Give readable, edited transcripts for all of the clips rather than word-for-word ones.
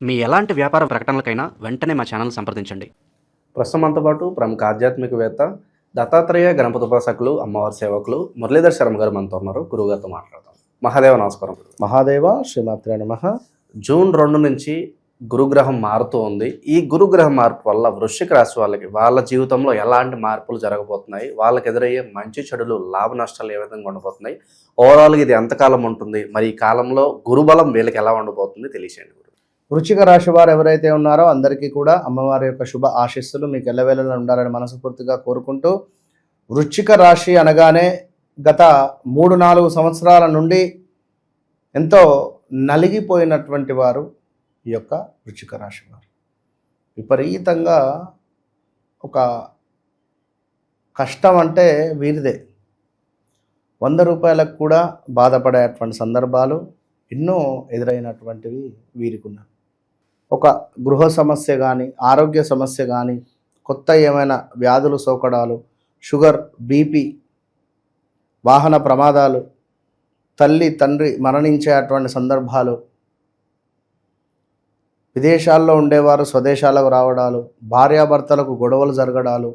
మీ ఎలాంటి వ్యాపార ప్రకటనలకైనా వెంటనే మా ఛానల్ సంప్రదించండి. ప్రస్తుతం మనతో పాటు ప్రముఖ ఆధ్యాత్మికవేత్త దత్తాత్రేయ గణపతి ఉపాసకులు అమ్మవారి సేవకులు మురళీధర్ శర్మ గారు మనతో ఉన్నారు. గురువుగారితో మాట్లాడతాం. మహాదేవ నమస్కారం. మహాదేవ శ్రీమాత్రే నమః. జూన్ 2 నుంచి గురుగ్రహం మారుతూ ఉంది. ఈ గురుగ్రహం మార్పు వల్ల వృశ్చిక రాశి వాళ్ళకి వాళ్ళ జీవితంలో ఎలాంటి మార్పులు జరగబోతున్నాయి, వాళ్ళకి ఎదురయ్యే మంచి చెడులు లాభ నష్టాలు ఏ విధంగా ఉండబోతున్నాయి, ఓవరాల్గా ఇది ఎంతకాలం ఉంటుంది, మరి ఈ కాలంలో గురుబలం వీళ్ళకి ఎలా ఉండబోతుంది తెలియచేయండి. వృశ్చిక రాశి వారు ఎవరైతే ఉన్నారో అందరికీ కూడా అమ్మవారి యొక్క శుభ ఆశీస్సులు మీకు ఎల్లవేళలా ఉండాలని మనస్ఫూర్తిగా కోరుకుంటూ, వృశ్చిక రాశి అనగానే గత 3-4 సంవత్సరాల నుండి ఎంతో నలిగిపోయినటువంటి వారు ఈ యొక్క వృశ్చిక రాశి వారు. విపరీతంగా ఒక కష్టం అంటే వీరిదే. 100 రూపాయలకు కూడా బాధపడేటువంటి సందర్భాలు ఎన్నో ఎదురైనటువంటివి వీరికి ఉన్నాయి. ఒక గృహ సమస్య కానీ, ఆరోగ్య సమస్య కానీ, కొత్త ఏమైనా వ్యాధులు సోకడాలు, షుగర్, బీపీ, వాహన ప్రమాదాలు, తల్లి తండ్రి మరణించేటువంటి సందర్భాలు, విదేశాల్లో ఉండేవారు స్వదేశాలకు రావడాలు, భార్యాభర్తలకు గొడవలు జరగడాలు,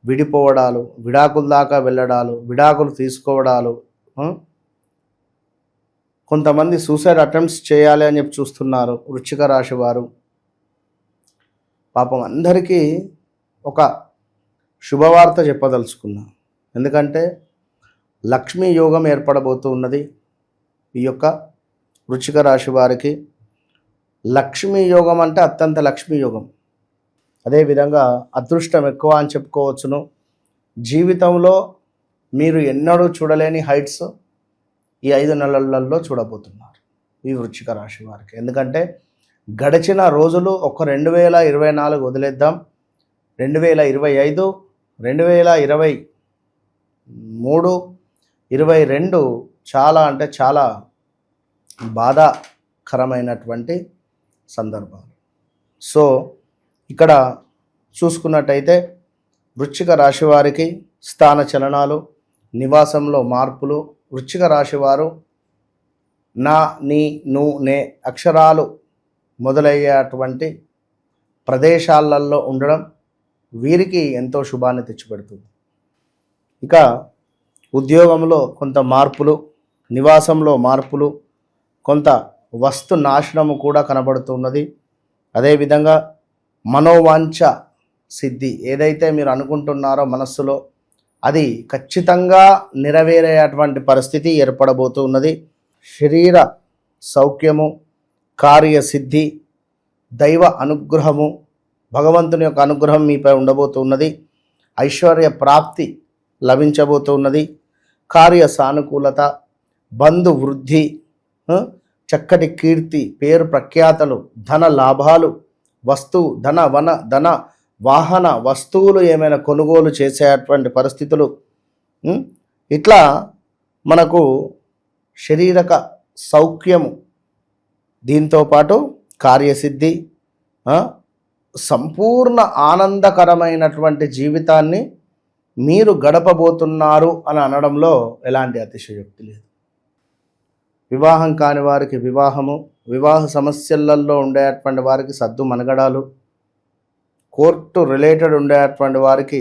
విడిపోవడాలు, విడాకుల దాకా వెళ్ళడాలు, విడాకులు తీసుకోవడాలు, కొంతమంది సూసైడ్ అటెంప్ట్స్ చేయాలి అని చెప్పి చూస్తున్నారు వృశ్చిక రాశి వారు. పాపం అందరికీ ఒక శుభవార్త చెప్పదలుచుకున్నా. ఎందుకంటే లక్ష్మీ యోగం ఏర్పడబోతూ ఉన్నది ఈ యొక్క వృశ్చిక రాశి వారికి. లక్ష్మీ యోగం అంటే అత్యంత లక్ష్మీ యోగం. అదేవిధంగా అదృష్టం ఎక్కువ అని చెప్పుకోవచ్చును. జీవితంలో మీరు ఎన్నడూ చూడలేని హైట్స్ ఈ 5 నెలలలో చూడబోతున్నారు ఈ వృశ్చిక రాశి వారికి. ఎందుకంటే గడిచిన రోజులు ఒక 2024 వదిలేద్దాం, 2025, 2023, 22 చాలా అంటే చాలా బాధాకరమైనటువంటి సందర్భాలు. సో ఇక్కడ చూసుకున్నట్టయితే వృశ్చిక రాశి వారికి స్థాన చలనాలు, నివాసంలో మార్పులు, వృశ్చిక రాశి వారు నా, నీ, ను, నే అక్షరాలు మొదలయ్యేటువంటి ప్రదేశాలలో ఉండడం వీరికి ఎంతో శుభాన్ని తెచ్చిపెడుతుంది. ఇక ఉద్యోగంలో కొంత మార్పులు, నివాసంలో మార్పులు, కొంత వస్తు నాశనము కూడా కనబడుతున్నది. అదేవిధంగా మనోవాంఛ సిద్ధి, ఏదైతే మీరు అనుకుంటున్నారో మనస్సులో అది ఖచ్చితంగా నెరవేరేటువంటి పరిస్థితి ఏర్పడబోతూ ఉన్నది. శరీర సౌఖ్యము, కార్యసిద్ధి, దైవ అనుగ్రహము, భగవంతుని యొక్క అనుగ్రహం మీపై ఉండబోతున్నది. ఐశ్వర్య ప్రాప్తి లభించబోతున్నది. కార్య సానుకూలత, బంధు వృద్ధి, చక్కటి కీర్తి, పేరు ప్రఖ్యాతలు, ధన లాభాలు, ధన వాహన వస్తువులు ఏమైనా కొనుగోలు చేసేటువంటి పరిస్థితులు, ఇట్లా మనకు శారీరక సౌఖ్యము, దీంతోపాటు కార్యసిద్ధి, సంపూర్ణ ఆనందకరమైనటువంటి జీవితాన్ని మీరు గడపబోతున్నారు అని అనడంలో ఎలాంటి అతిశయోక్తి లేదు. వివాహం కాని వారికి వివాహము, వివాహ సమస్యలలో ఉండేటువంటి వారికి సద్దు మనగడాలు, కోర్టు రిలేటెడ్ ఉండేటువంటి వారికి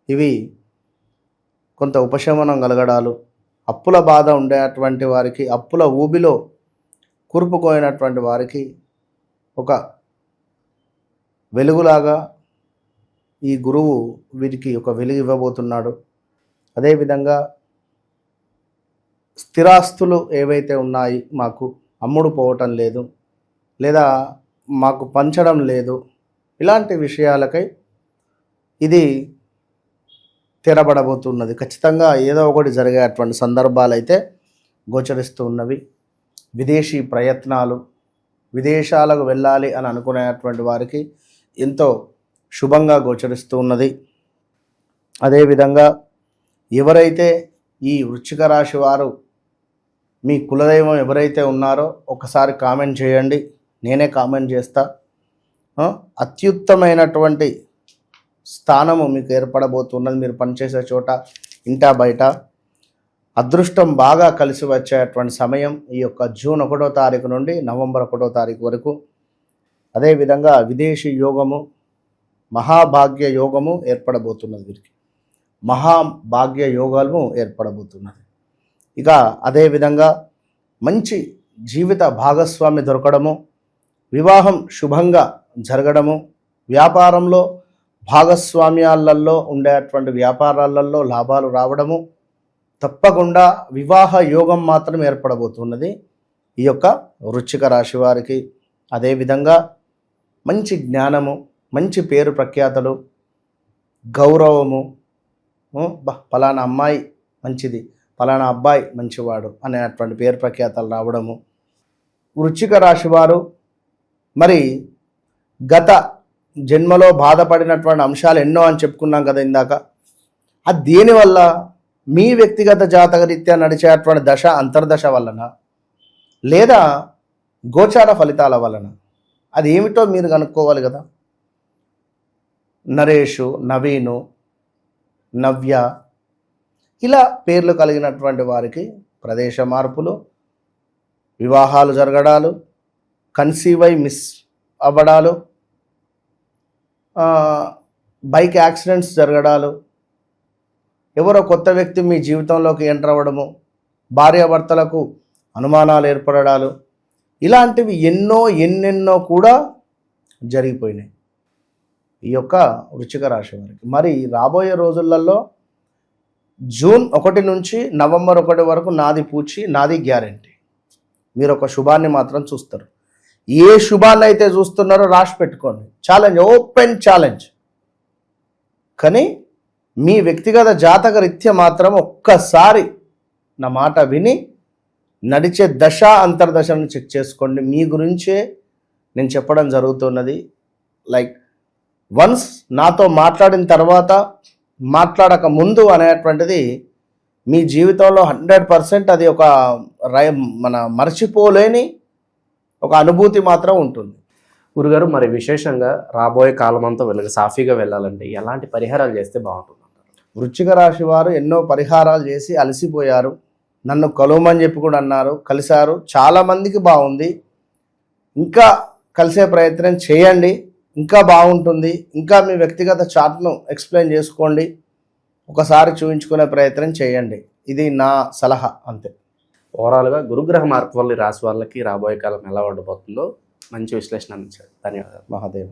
ఇవి కొంత ఉపశమనం కలగడాలు, అప్పుల బాధ ఉండేటువంటి వారికి, అప్పుల ఊబిలో కూరుకుపోయినటువంటి వారికి ఒక వెలుగులాగా ఈ గురువు వీరికి ఒక వెలుగు ఇవ్వబోతున్నాడు. అదేవిధంగా స్థిరాస్తులు ఏవైతే ఉన్నాయి, మాకు అమ్ముడు పోవటం లేదు, లేదా మాకు పంచడం లేదు, ఇలాంటి విషయాలకై ఇది తెరబడబోతున్నది. ఖచ్చితంగా ఏదో ఒకటి జరిగేటువంటి సందర్భాలు అయితే గోచరిస్తూ ఉన్నవి. విదేశీ ప్రయత్నాలు, విదేశాలకు వెళ్ళాలి అని అనుకునేటువంటి వారికి ఎంతో శుభంగా గోచరిస్తూ ఉన్నది. అదేవిధంగా ఎవరైతే ఈ వృశ్చిక రాశి వారు మీ కులదైవం ఎవరైతే ఉన్నారో ఒకసారి కామెంట్ చేయండి, నేనే కామెంట్ చేస్తా. అత్యుత్తమైనటువంటి స్థానము మీకు ఏర్పడబోతున్నది. మీరు పనిచేసే చోట, ఇంటా బయట అదృష్టం బాగా కలిసి వచ్చేటువంటి సమయం ఈ యొక్క జూన్ 1వ తారీఖు నుండి నవంబర్ 1వ తారీఖు వరకు. అదేవిధంగా విదేశీ యోగము, మహాభాగ్య యోగము ఏర్పడబోతున్నది. వీరికి మహాభాగ్య యోగాలు ఏర్పడబోతున్నది. ఇక అదేవిధంగా మంచి జీవిత భాగస్వామి దొరకడము, వివాహం శుభంగా జరగడము, వ్యాపారంలో భాగస్వామ్యాలలో ఉండేటువంటి వ్యాపారాలలో లాభాలు రావడము, తప్పకుండా వివాహ యోగం మాత్రం ఏర్పడబోతున్నది ఈ యొక్క వృశ్చిక రాశి వారికి. అదేవిధంగా మంచి జ్ఞానము, మంచి పేరు ప్రఖ్యాతలు, గౌరవము, పలానా అమ్మాయి మంచిది, పలానా అబ్బాయి మంచివాడు అనేటువంటి పేరు ప్రఖ్యాతలు రావడము. వృశ్చిక రాశి వారు మరి గత జన్మలో బాధపడినటువంటి అంశాలు ఎన్నో అని చెప్పుకున్నాం కదా ఇందాక. అది దేనివల్ల? మీ వ్యక్తిగత జాతకరీత్యా నడిచేటువంటి దశ అంతర్దశ వలన, లేదా గోచార ఫలితాల వలన. అది ఏమిటో మీరు కనుక్కోవాలి కదా. నరేషు, నవీను, నవ్య ఇలా పేర్లు కలిగినటువంటి వారికి ప్రదేశ మార్పులు, వివాహాలు జరగడాలు, కన్సీవ్ అయి మిస్ అవ్వడాలు, బైక్ యాక్సిడెంట్స్ జరగడాలు, ఎవరో కొత్త వ్యక్తి మీ జీవితంలోకి ఎంటర్ అవ్వడము, భార్యాభర్తలకు అనుమానాలు ఏర్పడడాలు, ఇలాంటివి ఎన్నెన్నో కూడా జరిగిపోయినాయి ఈ యొక్క వృశ్చిక రాశి వారికి. మరి రాబోయే రోజులలో జూన్ 1 నుంచి నవంబర్ 1 వరకు నాది పూచి, నాది గ్యారెంటీ. మీరు ఒక శుభాన్ని మాత్రం చూస్తారు. ఏ శుభాన్ని అయితే చూస్తున్నారో రాసి పెట్టుకోండి. Challenge, open challenge. కానీ మీ వ్యక్తిగత జాతక రీత్యా మాత్రం ఒక్కసారి నా మాట విని నడిచే దశ అంతర్దశను చెక్ చేసుకోండి. మీ గురించే నేను చెప్పడం జరుగుతున్నది. లైక్ వన్స్ నాతో మాట్లాడిన తర్వాత, మాట్లాడక ముందు అనేటువంటిది మీ జీవితంలో 100% అది ఒక మర్చిపోలేని ఒక అనుభూతి మాత్రం ఉంటుంది. గురుగారు, మరి విశేషంగా రాబోయే కాలం అంతా సాఫీగా వెళ్ళాలంటే ఎలాంటి పరిహారాలు చేస్తే బాగుంటుంది? వృశ్చిక రాశి వారు ఎన్నో పరిహారాలు చేసి అలసిపోయారు. నన్ను కలవమని చెప్పి కూడా అన్నారు, కలిశారు. చాలామందికి బాగుంది. ఇంకా కలిసే ప్రయత్నం చేయండి, ఇంకా బాగుంటుంది. ఇంకా మీ వ్యక్తిగత చార్ట్ను ఎక్స్ప్లెయిన్ చేసుకోండి, ఒకసారి చూపించుకునే ప్రయత్నం చేయండి. ఇది నా సలహా, అంతే. ఓవరాల్గా గురుగ్రహ మార్పు వల్ల రాశి వాళ్ళకి రాబోయే కాలం ఎలా ఉండబోతుందో మంచి విశ్లేషణ అందించారు. ధన్యవాదాలు. మహాదేవ్.